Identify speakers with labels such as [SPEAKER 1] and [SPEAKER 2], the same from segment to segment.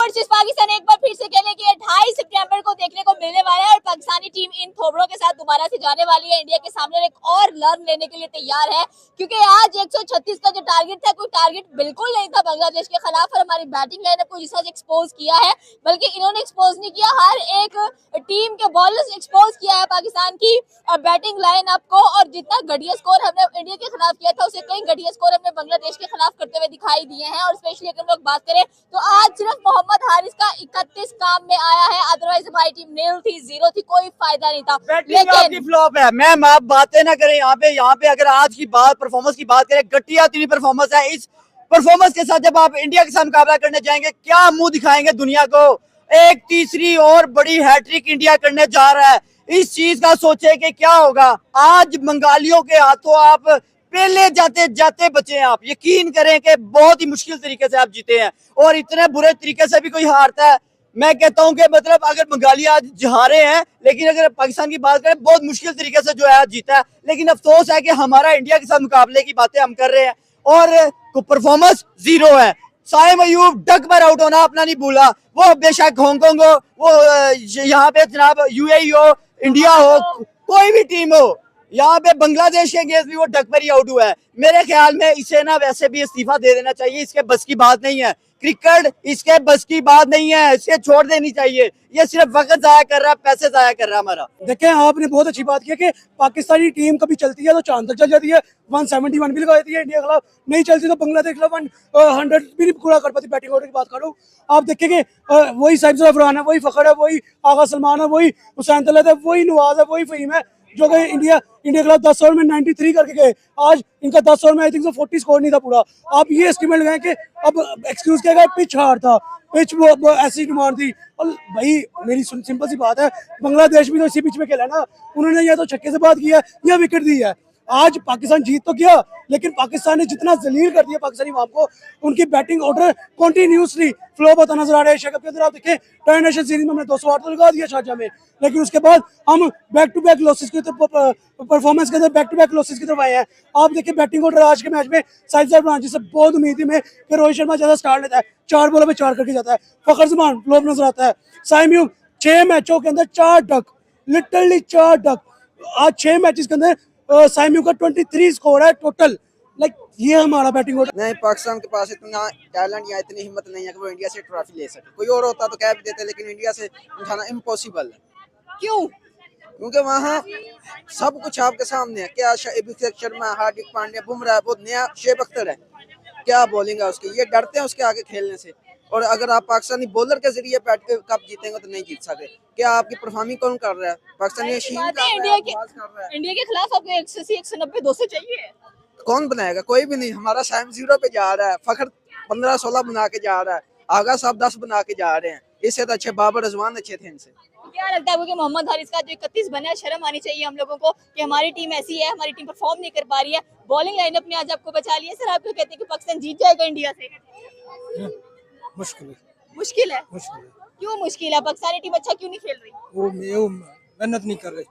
[SPEAKER 1] Versus Pakistan एक बार फिर से खेलेगी 28 सितंबर को देखने को मिलने वाला है और पाकिस्तानी टीम इन थोबड़ों के साथ दोबारा से जाने वाली है इंडिया के सामने एक और लर्न लेने के लिए तैयार है, क्योंकि आज 136 का जो टारगेट था कोई टारगेट बिल्कुल नहीं था बांग्लादेश के खिलाफ और हमारी बैटिंग लाइनअप को जिस तरह एक्सपोज किया है, बल्कि इन्होंने एक्सपोज नहीं किया, हर एक टीम के बॉलर्स एक्सपोज किया है पाकिस्तान की बैटिंग लाइनअप को। और जितना घटिया स्कोर हमने इंडिया के खिलाफ किया था उससे कई घटिया स्कोर हमने बांग्लादेश के खिलाफ करते हुए दिखाई दिए हैं। और स्पेशली अगर हम लोग बात करें तो आज सिर्फ मोहम्मद हारिस का 31 काम में आया है, अदरवाइज हमारी टीम नील थी, जीरो थी, कोई फायदा नहीं था।
[SPEAKER 2] लेकिन फ्लॉप है मैम, आप बातें ना करें यहाँ पे अगर आज की बात परफॉर्मेंस की बात करें, घटिया तीन परफॉर्मेंस है। इस परफॉर्मेंस के साथ जब आप इंडिया के साथ मुकाबला करने जाएंगे क्या मुंह दिखाएंगे दुनिया को? एक तीसरी और बड़ी हैट्रिक इंडिया करने जा रहा है, इस चीज का सोचे कि क्या होगा। आज बंगालियों के हाथों आप पहले जाते जाते बचे हैं। आप यकीन करें कि बहुत ही मुश्किल तरीके से आप जीते हैं और इतने बुरे तरीके से भी कोई हारता है। मैं कहता हूं कि मतलब अगर बंगाली आज हारे हैं, लेकिन अगर पाकिस्तान की बात करें बहुत मुश्किल तरीके से जो है जीता है। लेकिन अफसोस है कि हमारा इंडिया के साथ मुकाबले की बातें हम कर रहे हैं और परफॉर्मेंस जीरो है। साइम अयूब डक पर आउट होना अपना नहीं भूला, वो बेशक हांगकांग हो, वो यहाँ पे जनाब यूएई हो, इंडिया हो, कोई भी टीम हो, यहाँ पे बांग्लादेश के अगेंस्ट भी वो डक पर ही आउट हुआ है। मेरे ख्याल में इसे ना वैसे भी इस्तीफा दे देना चाहिए, इसके बस की बात नहीं है, क्रिकेट इसके बस की बात नहीं है, इसे छोड़ देनी चाहिए। ये सिर्फ वक्त जाया कर रहा है, पैसे जाया कर रहा है हमारा।
[SPEAKER 3] देखें आपने बहुत अच्छी बात की कि पाकिस्तानी टीम कभी चलती है तो चांद तक चल जाती है, 171 भी लगा देती है इंडिया के खिलाफ, नहीं चलती तो बांग्लादेश के खिलाफ 100 भी नहीं पूरा कर पाती। बैटिंग ऑर्डर की बात करूँ आप देखेंगे वही साहिब अफरान है, वही फखर है, वही आगा सलमान है, वही हुसैन तलत है, वही नवाज है, वही फहीम है, जो कि इंडिया के खिलाफ 10 ओवर में 93 करके गए। आज इनका 10 ओवर में आई थिंक 40 स्कोर नहीं था पूरा। आप ये एस्टिमेट लगाएं कि अब एक्सक्यूज किया गया पिच हार्ड था, पिच वो ऐसी डिमांड थी। और भाई मेरी सिंपल सी बात है, बांग्लादेश भी तो इसी पिच में खेला ना, उन्होंने या तो छक्के से बात किया या विकेट दी है। आज पाकिस्तान जीत तो गया, लेकिन पाकिस्तान ने जितना जलील कर दिया पाकिस्तानी वाम को, उनकी बैटिंग ऑर्डर कंटिन्यूसली फ्लो होता नजर आ रहा है। शेखब के अंदर आप देखें इंटरनेशनल सीरीज में हमने 208 तो लगा दिया शारजाह में, लेकिन उसके बाद हम बैक टू बैक लॉसेस की परफॉर्मेंस के अंदर बैक टू बैक लॉसेस की तरफ आए हैं। आप देखिए बैटिंग ऑर्डर आज के मैच में साहिब अफरान जिससे बहुत उम्मीद थी मैं कि रोहित शर्मा ज्यादा स्टार्ट लेता है, 4 बॉलों में 4 करके जाता है, फखर जमान फ्लॉप नजर आता है, साइम अयूब 6 मैचों के अंदर 4 डक, लिटरली 4 डक। आज 6 मैचेस के अंदर साइम अयूब का 23 स्कोर है टोटल। लाइक ये हमारा बैटिंग ऑर्डर
[SPEAKER 4] नहीं, पाकिस्तान के पास इतना टैलेंट या इतनी हिम्मत नहीं है कि वो इंडिया से ट्रॉफी ले सके। कोई और होता तो कह भी देते, लेकिन इंडिया से उठाना इम्पॉसिबल है।
[SPEAKER 1] क्यों?
[SPEAKER 4] क्योंकि वहाँ सब कुछ आपके सामने है। क्या अभिषेक शर्मा, हार्दिक पांड्या, बुमराह, बहुत नया शेब अख्तर है, क्या बॉलिंग है उसकी, ये डरते हैं उसके आगे खेलने से। और अगर आप पाकिस्तानी बॉलर के जरिए बैट के कप जीतेंगे तो नहीं जीत सकते। क्या आपकी परफॉर्मिंग कौन कर रहा है? पाकिस्तानी
[SPEAKER 1] इंडिया के खिलाफ आपको 180, 190, 200 चाहिए,
[SPEAKER 4] कौन बनाएगा? कोई भी नहीं। हमारा साइम 0 पे जा रहा है, फखर 15-16 बना के जा रहा है, आगा साहब 10 बना के जा रहे हैं। इससे तो अच्छे बाबर रजवान अच्छे थे इनसे।
[SPEAKER 1] क्या लगता है कि मोहम्मद हारिस का जो 31 बना है, शर्म आनी चाहिए हम लोगों को कि हमारी टीम ऐसी है, हमारी टीम परफॉर्म नहीं कर पा रही है, बॉलिंग लाइनअप ने आज आपको बचा लिया। सर आप क्यों कहते हैं कि पाकिस्तान जीत जाएगा इंडिया से? मुश्किल है। क्यों मुश्किल है? पाकिस्तानी टीम अच्छा क्यों नहीं खेल रही?
[SPEAKER 3] वो मेहनत नहीं कर रही,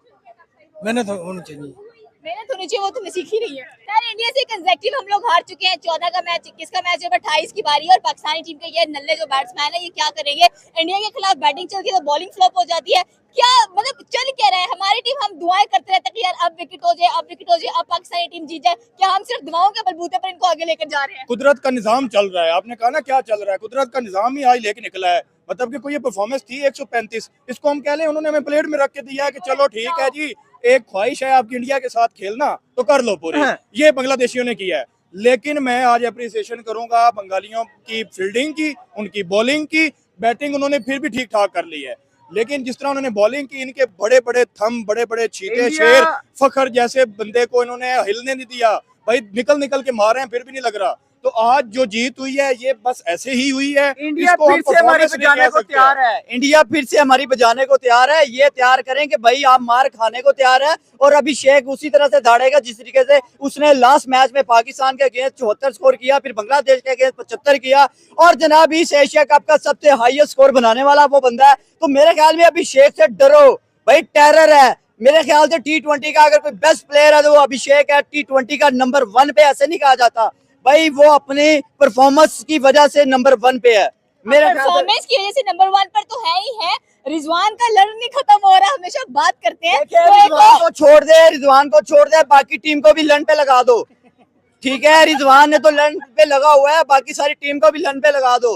[SPEAKER 3] मेहनत होनी चाहिए।
[SPEAKER 1] मेहनत होनी चाहिए, वो तो सीख ही रही है। यार इंडिया से कंसेक्टिव हम लोग हार चुके हैं, 14 का मैच, 21 का मैच, 28 की बारी है और पाकिस्तानी टीम के ये नल्ले जो बैट्समैन है ये क्या करेंगे? इंडिया के खिलाफ बैटिंग चलती है तो बॉलिंग फ्लॉप हो जाती है। क्या मतलब चल क्या रहा है? हमारी टीम, हम दुआएं करते रहते हैं कि यार अब विकेट हो जाए, अब विकेट हो जाए, अब पाकिस्तानी टीम जीत जाए। क्या हम सिर्फ दुआओं के बलबूते पर इनको आगे लेकर जा रहे हैं?
[SPEAKER 5] कुदरत का निजाम चल रहा है। आपने कहा ना क्या चल रहा है, कुदरत का निजाम ही आज लेके निकला है। मतलब कि कोई ये परफॉर्मेंस थी 135, इसको हम कह लें उन्होंने हमें प्लेट में रख के दिया है कि चलो ठीक है जी, एक ख्वाहिश है आपकी इंडिया के साथ खेलना तो कर लो पूरी। ये बांग्लादेशियों ने किया है। लेकिन मैं आज अप्रिसिएशन करूंगा बंगालियों की फील्डिंग की, उनकी बॉलिंग की, बैटिंग उन्होंने फिर भी ठीक ठाक कर ली है। लेकिन जिस तरह उन्होंने बॉलिंग की, इनके बड़े बड़े थम, बड़े बड़े चीते शेर, फखर जैसे बंदे को इन्होंने हिलने नहीं दिया। भाई निकल निकल के मारे हैं फिर भी नहीं लग रहा। तो आज जो जीत हुई है ये बस ऐसे ही हुई है।
[SPEAKER 2] इंडिया फिर से हमारी बजाने को तैयार है, इंडिया फिर से हमारी बजाने को तैयार है। ये तैयार करें कि भाई आप मार खाने को तैयार है। और अभिषेक उसी तरह से दौड़ेगा जिस तरीके से उसने लास्ट मैच में पाकिस्तान के अगेंस्ट 74 स्कोर किया, फिर बांग्लादेश के अगेंस्ट 75 किया और जनाब इस एशिया कप का सबसे हाईएस्ट स्कोर बनाने वाला वो बंदा है। तो मेरे ख्याल में अभिषेक से डरो भाई, टेरर है। मेरे ख्याल से T20 का अगर कोई बेस्ट प्लेयर है तो वो अभिषेक है। T20 का नंबर 1 पे ऐसे नहीं कहा जाता भाई, वो अपनी परफॉर्मेंस की वजह से नंबर 1 पे है। मेरे ख्याल से
[SPEAKER 1] परफॉर्मेंस की वजह से नंबर 1 पर तो है ही है। रिजवान का लर्न नहीं खत्म हो रहा, हमेशा बात करते हैं।
[SPEAKER 2] देखिए,
[SPEAKER 1] तो एक
[SPEAKER 2] रिजवान को छोड़ दे, रिजवान को छोड़ दे, बाकी टीम को भी लन पे लगा दो। ठीक है, रिजवान ने तो लन पे लगा हुआ है, बाकी सारी टीम को भी लन पे लगा दो।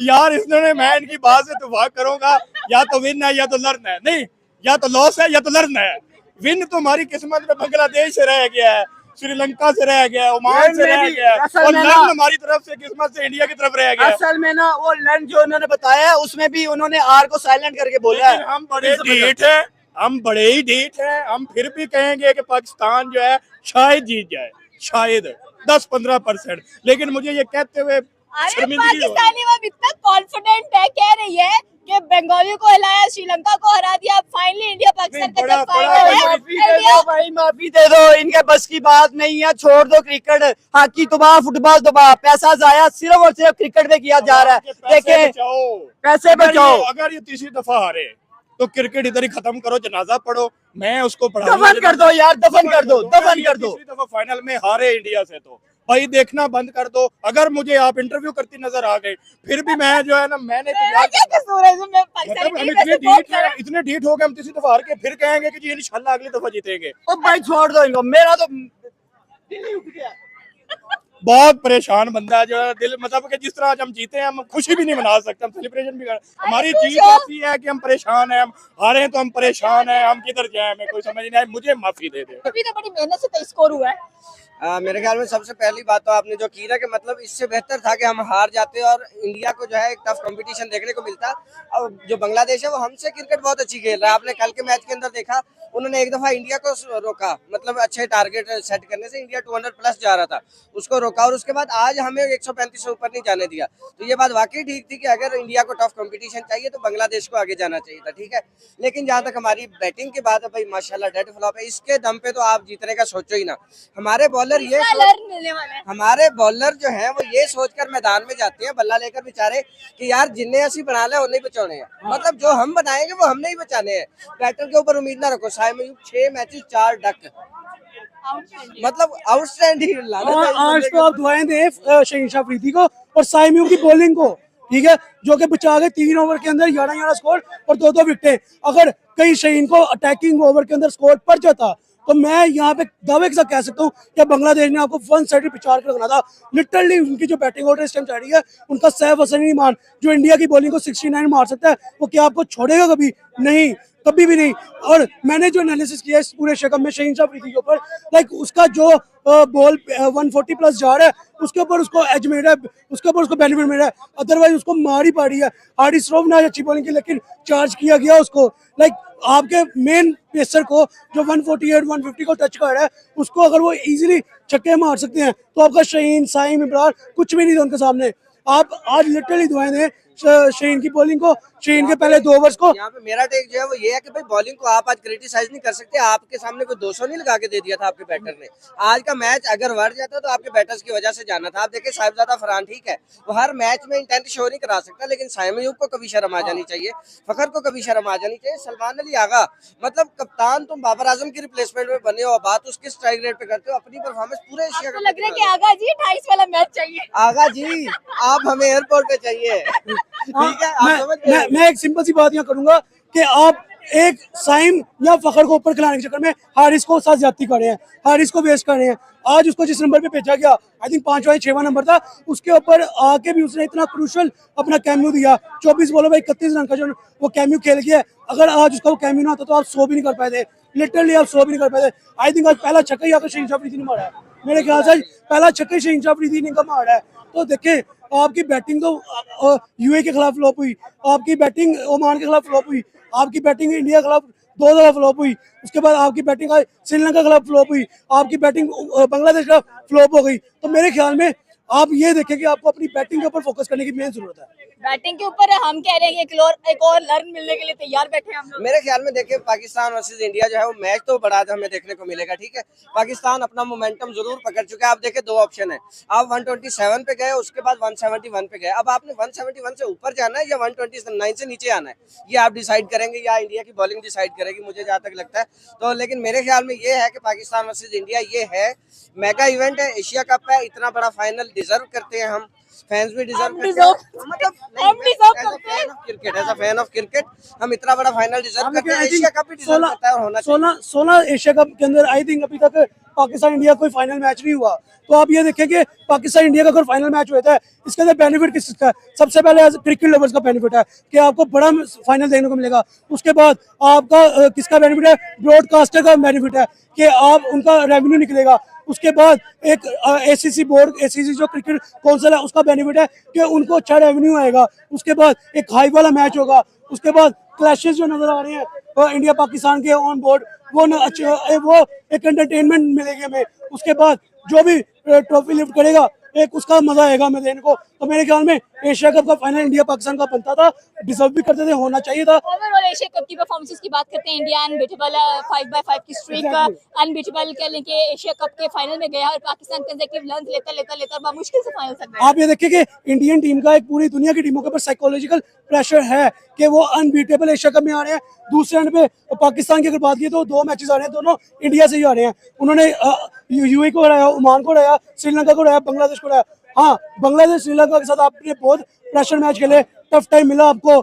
[SPEAKER 5] यार इसने मैं इनकी बात से इत्तेफाक करूंगा, या तो विन है या तो लर्न है, नहीं या तो लॉस है या तो लर्न है। विन तो हमारी किस्मत में बांग्लादेश से रह गया है, श्रीलंका से रह गया, ओमान से रह गया, और लर्न हमारी तरफ से किस्मत से इंडिया की तरफ रह गया।
[SPEAKER 2] असल में ना वो लन जो उन्होंने बताया है उसमें भी उन्होंने आर को साइलेंट करके बोला है।
[SPEAKER 5] हम बड़े ढीठ हैं, हम बड़े ही ढीठ हैं। हम फिर भी कहेंगे कि पाकिस्तान जो है शायद जीत जाए, शायद 10-15%, लेकिन मुझे ये कहते हुए
[SPEAKER 1] अरे
[SPEAKER 5] शर्मिंदगी हो रही है।
[SPEAKER 1] पाकिस्तानी वो इतना कॉन्फिडेंट है, कह रही है कि बंगालियों को हिलाया, श्रीलंका को हरा दिया, अब फाइनली इंडिया पाकिस्तान का
[SPEAKER 5] बड़ा-
[SPEAKER 1] जब
[SPEAKER 5] बड़ा
[SPEAKER 1] फाइनल है,
[SPEAKER 2] माफी दे
[SPEAKER 1] इंडिया
[SPEAKER 2] दो भाई, माफी दे दो, इनके बस की बात नहीं है, छोड़ दो क्रिकेट, हॉकी तबाह, फुटबॉल तबाह, पैसा जाया सिर्फ और सिर्फ क्रिकेट में किया जा रहा है।
[SPEAKER 5] पैसे
[SPEAKER 2] देखें,
[SPEAKER 5] बचाओ,
[SPEAKER 2] पैसे बचाओ।
[SPEAKER 5] अगर ये तीसरी दफा हारे तो क्रिकेट इधर ही खत्म करो, जनाजा पढ़ो, मैं उसको पढ़ा
[SPEAKER 2] दफन कर दो यार, दफन कर दो, दफन कर दो।
[SPEAKER 5] तीसरी दफा फाइनल में हारे इंडिया से तो भाई देखना बंद कर दो। अगर मुझे आप इंटरव्यू करती नजर आ गए, फिर भी मैं जो है ना, मैंने तो
[SPEAKER 1] मेरा
[SPEAKER 5] यार
[SPEAKER 1] क्या कसूर है इसमें? पाकिस्तानी
[SPEAKER 5] मतलब हम
[SPEAKER 1] टीम
[SPEAKER 5] इतने
[SPEAKER 1] ऐसे बहुत
[SPEAKER 5] ढीठ हैं, इतने ढीठ हो गए, हम तीसरी दफा हार के फिर कहेंगे कि जी इंशाल्लाह अगली दफा जीतेंगे।
[SPEAKER 2] ओ भाई छोड़ दो इनको, मेरा तो दिल ही उठ गया।
[SPEAKER 5] बहुत परेशान बंदा है जो है, दिल मतलब कि जिस तरह आज हम जीते हैं, हम खुशी भी नहीं मना सकते, हम सेलिब्रेशन भी कर, हमारी
[SPEAKER 1] खुश
[SPEAKER 5] जीत
[SPEAKER 1] हो।
[SPEAKER 5] ऐसी है कि हम परेशान हैं, हम हारे तो हम परेशान हैं, हम किधर जाए हमें कोई समझ नहीं आए, मुझे माफी दे दे।
[SPEAKER 1] अभी तो बड़ी मेहनत से स्कोर हुआ है।
[SPEAKER 4] मेरे ख्याल में सबसे पहली बात तो आपने जो की ना कि मतलब इससे बेहतर था कि हम हार जाते और इंडिया को जो है एक टफ कंपटीशन देखने को मिलता। और जो बांग्लादेश है वो हमसे क्रिकेट बहुत अच्छी खेल रहा है। आपने कल के मैच के अंदर देखा, उन्होंने एक दफा इंडिया को रोका, मतलब अच्छे टारगेट सेट करने से इंडिया 200 प्लस जा रहा था, उसको रोका, और उसके बाद आज हमें 135 से ऊपर नहीं जाने दिया। तो ये बात वाकई ठीक थी कि अगर इंडिया को टफ कंपटीशन चाहिए तो बांग्लादेश को आगे जाना चाहिए था, ठीक है। लेकिन जहाँ तक हमारी बैटिंग की बात है भाई, माशाल्लाह डेड फ्लॉप है, इसके दम पे तो आप जीतने का सोचो ही ना। हमारे बॉलर ये
[SPEAKER 1] तीसरा लर्न मिलने वाला है।
[SPEAKER 4] हमारे बॉलर जो है वो ये सोचकर मैदान में जाते हैं बल्ला लेकर बेचारे कि यार जिन्हें असि बना ले उन्हें बचाने हैं, मतलब जो हम बनाएंगे वो हमने ही बचाने हैं। बैटर के ऊपर उम्मीद ना रखो। साइम अयूब 6 मैचेस 4 डक, मतलब आउटस्टैंडिंग।
[SPEAKER 3] और आज तो आप दुआएं दें शहीन अफरीदी को और साइम अयूब की बॉलिंग को, ठीक है, जो कि बचा गए 3 ओवर के अंदर 11 स्कोर और 2 विकेटें। अगर कहीं शहीन को अटैकिंग ओवर के अंदर स्कोर पड़ जाता तो मैं यहाँ पे दावे के साथ कह सकता हूँ कि बांग्लादेश ने आपको 1 साइड पिछाड़ कर रखना था। लिटरली उनकी जो बैटिंग ऑर्डर इस टाइम चल रही है, उनका सैफ हसन ईमान जो इंडिया की बॉलिंग को 69 मार सकता है, वो क्या आपको छोड़ेगा? कभी नहीं, कभी भी नहीं। और मैंने जो एनालिसिस किया इस पूरे शकम में शहीन अफरीदी के ऊपर, लाइक उसका जो बॉल 140 प्लस जा रहा है, उसके ऊपर उसको एज मिल रहा है, उसके ऊपर उसको बेनिफिट मिल रहा है, अदरवाइज उसको मार ही पड़ी है। हार्डी श्रॉफ ने आज अच्छी बॉलिंग की, लेकिन चार्ज किया गया उसको। लाइक आपके मेन पेसर को जो 148 150 को टच कर रहा है, उसको अगर वो इजीली छक्के मार सकते हैं तो आपका शहीन, साइम, इमरान कुछ भी नहीं था उनके सामने। आप आज लिटरली दुआएं दें शहीन की बॉलिंग को, शहीन के पहले 2 ओवर्स को।
[SPEAKER 4] यहाँ पे मेरा टेक जो है वो ये है कि भाई बॉलिंग को आप आज क्रिटिसाइज नहीं कर सकते। आपके सामने कोई 200 नहीं लगा के दे दिया था आपके बैटर ने। आज का मैच अगर वर्ड जाता तो आपके बैटर्स की वजह से जाना था। आप देखिए साहिबजादा फरहान ठीक है, वो हर मैच में इंटेंट शो नहीं करा सकता, लेकिन साइम अयूब को कभी शर्म आ जानी चाहिए, फखर को कभी शर्म आ जानी चाहिए, सलमान अली आगा मतलब कप्तान, तुम बाबर आजम की रिप्लेसमेंट में बने हो, बात उसके स्ट्राइक रेट पे करते हो, अपनी परफॉर्मेंस पूरे एशिया
[SPEAKER 1] आपको लग रहा है कि आगा जी 28 वाला मैच चाहिए।
[SPEAKER 4] आगा जी आप हमें एयरपोर्ट पे चाहिए, ठीक है। आप समझ गए?
[SPEAKER 3] मैं एक सिंपल सी बात यहाँ करूंगा कि आप एक साइम या फखर को ऊपर खिलाने के चक्कर में हारिस को साथ ज्यादती कर रहे हैं, हारिस को वेस्ट कर रहे हैं। आज उसको जिस नंबर पे भेजा गया, आई थिंक 5वां या 6वां नंबर था, उसके ऊपर आके भी उसने इतना क्रूशल अपना कैम्यू दिया। 24 बॉलों में 31 रन का जो वो कैम्यू खेल गया। अगर आज उसका वो कैम्यू ना होता तो आप 100 भी नहीं कर पाए थे, लिटरली आप 100 भी नहीं कर पाए थे। आई थिंक आज पहला छक्का ही आकर शहीन अफरीदी ने मारा है, मेरे ख्याल से पहला छक्का शहीन अफरीदी ने मारा है। तो देखें, आपकी बैटिंग तो यूए के खिलाफ फ्लॉप हुई, आपकी बैटिंग ओमान के खिलाफ फ्लॉप हुई, आपकी बैटिंग इंडिया के खिलाफ 2 दफा फ्लॉप हुई, उसके बाद आपकी बैटिंग श्रीलंका के खिलाफ फ्लॉप हुई, आपकी बैटिंग बांग्लादेश के खिलाफ फ्लॉप हो गई। तो मेरे ख्याल में आप ये देखें कि आपको अपनी बैटिंग के ऊपर फोकस करने की मेन जरूरत है।
[SPEAKER 1] बैटिंग के ऊपर हम कह रहे हैं कि एक और लर्न मिलने के लिए तैयार बैठे हैं हम लोग।
[SPEAKER 4] मेरे ख्याल में देखिए पाकिस्तान वर्सेस इंडिया जो है वो मैच तो बड़ा हमें देखने को मिलेगा, ठीक है। पाकिस्तान अपना मोमेंटम जरूर पकड़ चुका है। आप देखिए 2 ऑप्शन है, आप 127 पे गए, उसके बाद 171 पे गए। अब आपने 171 से ऊपर जाना है या 129 से नीचे आना है, ये आप डिसाइड करेंगे या इंडिया की बॉलिंग डिसाइड करेगी, मुझे जहाँ तक लगता है। तो लेकिन मेरे ख्याल में ये है कि पाकिस्तान वर्सेज इंडिया ये है मेगा इवेंट है, एशिया कप है, इतना बड़ा फाइनल डिजर्व करते हैं हम। फैंस भी डिजर्व
[SPEAKER 1] हम
[SPEAKER 4] करते हैं
[SPEAKER 1] deserve-
[SPEAKER 4] मतलब
[SPEAKER 1] हम deserve करते हैं।
[SPEAKER 4] Cricket as a fan of cricket हम इतना बड़ा फाइनल डिजर्व
[SPEAKER 3] हम
[SPEAKER 4] करते हैं।
[SPEAKER 3] लेकिन I
[SPEAKER 4] एशिया
[SPEAKER 3] think
[SPEAKER 4] कप भी डिजर्व करता है और होना चाहिए।
[SPEAKER 3] 16 एशिया कप के अंदर आई थिंक अभी तक पाकिस्तान इंडिया कोई फाइनल मैच नहीं हुआ। तो आप ये देखें कि पाकिस्तान इंडिया का अगर फाइनल मैच होता है, इसके अंदर बेनिफिट किसका है? सबसे पहले क्रिकेट लवर्स का बेनिफिट है कि आपको बड़ा फाइनल देखने को मिलेगा। उसके बाद आपका किसका बेनिफिट है? ब्रॉडकास्टर का बेनिफिट है कि आप उनका रेवेन्यू निकलेगा। उसके बाद एक एसीसी बोर्ड, एसीसी जो क्रिकेट काउंसिल है, उसका बेनिफिट है कि उनको अच्छा रेवेन्यू आएगा। उसके बाद एक हाई वाला मैच होगा। उसके बाद क्लैशेस जो नजर आ रहे हैं इंडिया पाकिस्तान के ऑन बोर्ड, वो एक एंटरटेनमेंट मिलेगी हमें। उसके बाद जो भी ट्रॉफी लिफ्ट करेगा, एक उसका मजा आएगा हमें देने को। तो मेरे ख्याल में एशिया कप का फाइनल इंडिया पाकिस्तान का बनता था, डिजर्व भी करते थे, होना चाहिए था।
[SPEAKER 1] ओवरऑल एशिया कप की परफॉर्मेंस की बात करते हैं, इंडिया अनबीटेबल 5/5 की स्ट्रीक अनबीटेबल कह लें कि एशिया कप के फाइनल में गया और पाकिस्तान कंसेक्यूटिव रन लेता मुश्किल से फाइनल तक गया।
[SPEAKER 3] आप ये देखिए कि इंडियन टीम का एक पूरी दुनिया की टीमों के ऊपर साइकोलॉजिकल प्रेशर है कि वो अनबीटेबल एशिया कप में आ रहे हैं। दूसरे एंड पे पाकिस्तान की अगर बात की तो 2 मैचेस आ रहे हैं, दोनों इंडिया से ही आ रहे हैं। उन्होंने यूएई को हराया, ओमान को हराया, श्रीलंका को हराया, बांग्लादेश को हराया। हाँ, बांग्लादेश श्रीलंका के साथ आपने बहुत प्रेशर मैच खेले, टफ टाइम मिला आपको,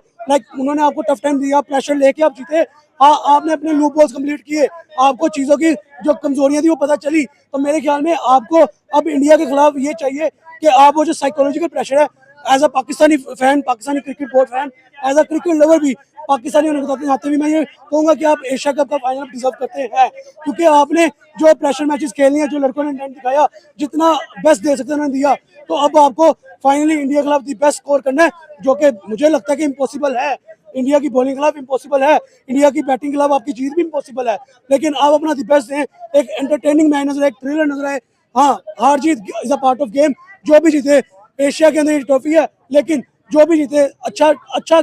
[SPEAKER 3] उन्होंने आपको टफ टाइम दिया, प्रेशर लेके आप जीते। हाँ, आपने अपने लूप बॉल्स कंप्लीट किए, आपको चीज़ों की जो कमजोरियां थी वो पता चली। तो मेरे ख्याल में आपको अब इंडिया के खिलाफ ये चाहिए कि आप वो जो साइकोलॉजिकल प्रेशर है, as a Pakistani fan, Pakistani cricket board fan, as a cricket lover भी, पाकिस्तानी होने के नाते भी मैं ये कहूँगा कि आप एशिया कप का फाइनल डिजर्व करते हैं। क्योंकि आपने जो प्रेशर मैचेस खेलने हैं, जो लड़कों ने इंटेंट दिखाया, जितना बेस्ट दे सकते उन्होंने दिया। तो अब आपको फाइनली इंडिया के खिलाफ दी बेस्ट स्कोर करना है, जो कि मुझे लगता है कि इम्पॉसिबल है। इंडिया की बॉलिंग के खिलाफ इम्पॉसिबल है, इंडिया की बैटिंग के खिलाफ आपकी जीत भी इम्पॉसिबल है। लेकिन आप अपना दी बेस्ट दें, एक एंटरटेनिंग मैच नजर आए, एक थ्रिलर नजर आए। हाँ, हार जीत is a part of game. जो भी जीते, एशिया के अंदर ये ट्रॉफी है, लेकिन जो भी जीते अच्छा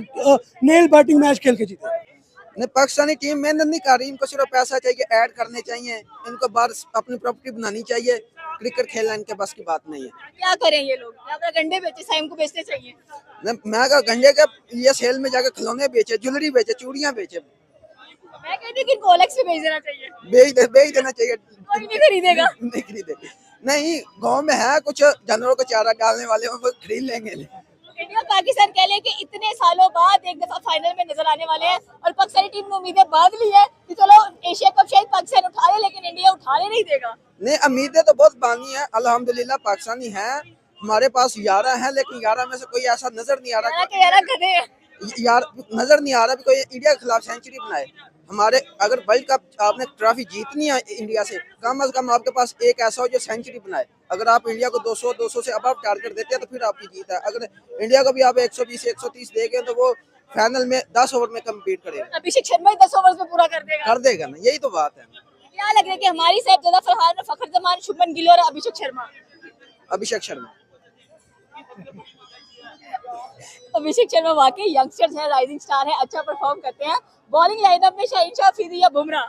[SPEAKER 3] नेल बैटिंग मैच खेल के जीते।
[SPEAKER 4] नहीं, पाकिस्तानी टीम मेहनत नहीं कर रही, इनको सिर्फ पैसा चाहिए, ऐड करने चाहिए, इनको बाहर अपनी प्रॉपर्टी बनानी चाहिए। क्रिकेट खेलना इनके बस की बात नहीं है।
[SPEAKER 1] क्या करें ये लोग? अपना गंडे बेचे, साइम को बेचने चाहिए।
[SPEAKER 4] मैं कहा गंजे के ये सेल में जाकर खिलौने बेचे, ज्वेलरी बेचे, चूड़ियां बेचे,
[SPEAKER 1] मैं कहती हूँ कि इनको ओलेक्स पे बेच देना चाहिए,
[SPEAKER 4] बेच देना चाहिए।
[SPEAKER 1] कोई नहीं खरीदेगा।
[SPEAKER 4] नहीं खरीदे, नहीं, गांव में है कुछ जानवरों को चारा डालने वाले, वो खरीद लेंगे।
[SPEAKER 1] इंडिया पाकिस्तान कह लें कि इतने सालों बाद एक दफा फाइनल में नजर आने वाले हैं और पाकिस्तानी टीम ने उम्मीदें बांध ली है कि चलो एशिया कप शायद पाकिस्तान उठा ले, लेकिन इंडिया उठाने नहीं देगा।
[SPEAKER 4] नहीं, उम्मीदें तो बहुत बानी है, अल्हम्दुलिल्लाह पाकिस्तानी है, हमारे पास 11 है, लेकिन 11 में से कोई ऐसा नजर नहीं आ रहा
[SPEAKER 1] गधे हैं।
[SPEAKER 4] यार नजर नहीं आ रहा भी कोई इंडिया के खिलाफ सेंचुरी बनाए। हमारे अगर वर्ल्ड कप आपने ट्रॉफी जीतनी है इंडिया से कम आपके पास एक ऐसा हो जो सेंचुरी बनाए। अगर आप इंडिया को 200 से अब टारगेट देते हैं तो फिर आपकी जीत है। अगर इंडिया को भी आप 120 130 देंगे तो वो फाइनल में 10 ओवर में कम्पीट करेगा।
[SPEAKER 1] अभिषेक शर्मा ही 10 ओवर में पूरा कर देगा
[SPEAKER 4] ना, यही तो बात है।
[SPEAKER 1] क्या लग रहा है कि हमारी साहबजादा फरहान, फखर जमान, शुभमन गिल और अभिषेक शर्मा अभिषेक शर्मा वाकई यंगस्टर्स हैं, राइजिंग स्टार है, अच्छा परफॉर्म करते हैं। बॉलिंग लाइनअप में शाहिद शाह अफरीदी या बुमराह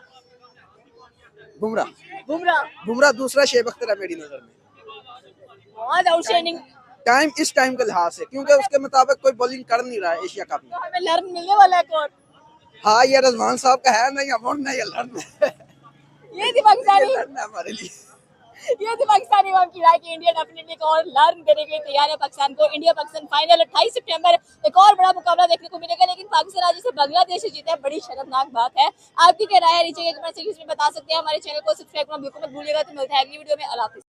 [SPEAKER 4] दूसरा शेब अख्तर है मेरी नजर में।
[SPEAKER 1] बहुत आउटस्टैंडिंग
[SPEAKER 4] इस टाइम के लिहाज से, क्योंकि उसके मुताबिक कोई बॉलिंग कर नहीं रहा है एशिया कप में।
[SPEAKER 1] तो हमें लर्न मिलने वाला है कौन?
[SPEAKER 4] हाँ, ये रजवान साहब का है, नहीं अमाउंट नहीं है, लर्न
[SPEAKER 1] ये थी पाकिस्तानी
[SPEAKER 4] हमारे लिए।
[SPEAKER 1] ये थी पाकिस्तानी अवाम की राय कि इंडिया डेफिनेटली एक और लर्न देने के लिए तैयार है पाकिस्तान को। इंडिया पाकिस्तान फाइनल 28 सितंबर, एक और बड़ा मुकाबला देखने को मिलेगा, लेकिन पाकिस्तान आज इसे बांग्लादेश से जीता है, बड़ी शर्मनाक बात है। आपकी क्या राय है नीचे के कमेंट सेक्शन में बता सकते हैं। हमारे चैनल को सब्सक्राइब करना बिल्कुल मत भूलिएगा। तो मिलते हैं अगली वीडियो में। अल्लाह हाफिज़।